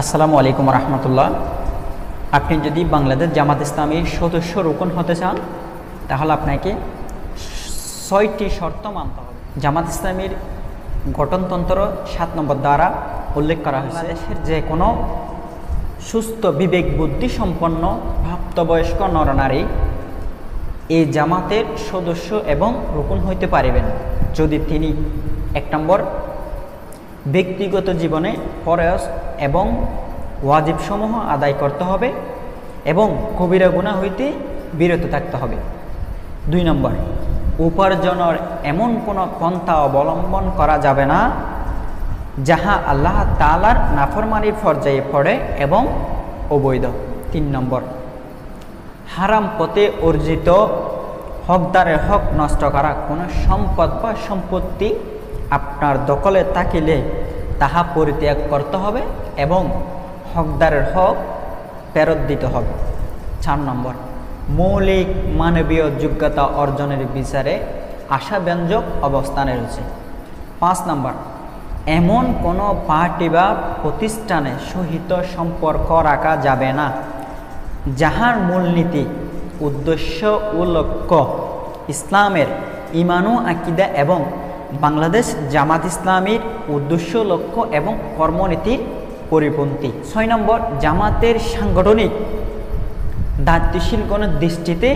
আসসালামু আলাইকুম রহমতুল্লাহ। আপনি যদি বাংলাদেশ জামাত ইসলামীর সদস্য রোকন হতে চান তাহলে আপনাকে ৬টি শর্ত মানতে হবে। জামাত ইসলামীর গঠনতন্ত্র ৭ নম্বর দ্বারা উল্লেখ করা হয়েছে, দেশের যে কোনো সুস্থ বিবেক বুদ্ধি সম্পন্ন প্রাপ্তবয়স্ক নরনারী এই জামাতের সদস্য এবং রোকন হইতে পারিবেন যদি তিনি ১ নম্বর ব্যক্তিগত জীবনে ফরজ এবং ওয়াজিবসমূহ আদায় করতে হবে এবং কবিরা গুনাহ হইতে বিরত থাকতে হবে। ২ নম্বর উপার্জনের এমন কোনো পন্থা অবলম্বন করা যাবে না যাহা আল্লাহ তাআলার নাফরমানির পর্যায়ে পড়ে এবং অবৈধ। ৩ নম্বর হারাম পথে অর্জিত হকদারের হক নষ্ট করা কোনো সম্পদ বা সম্পত্তি আপনার দখলে থাকিলে তাহা পরিত্যাগ করতে হবে এবং হকদারের হক ফেরত দিতে হবে। ৪ নম্বর মৌলিক মানবীয় যোগ্যতা অর্জনের বিচারে আশাব্যঞ্জক অবস্থানে রয়েছে। ৫ নম্বর এমন কোনো পার্টি বা প্রতিষ্ঠানের সহিত সম্পর্ক রাখা যাবে না যাহার মূলনীতি উদ্দেশ্য ও লক্ষ্য ইসলামের ঈমান ও আকীদা এবং বাংলাদেশ জামাত ইসলামীর উদ্দেশ্য লক্ষ্য এবং কর্মনীতির পরিপন্থী। ৬ নম্বর জামাতের সাংগঠনিক দায়িত্বশীলগণের দৃষ্টিতে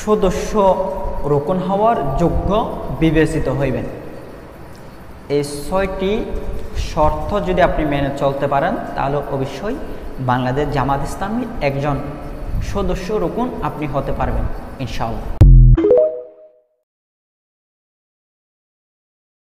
সদস্য রোকন হওয়ার যোগ্য বিবেচিত হইবেন। এই ৬টি শর্ত যদি আপনি মেনে চলতে পারেন তাহলে অবশ্যই বাংলাদেশ জামাত ইসলামীর একজন সদস্য রোকন আপনি হতে পারবেন ইনশাআল্লাহ।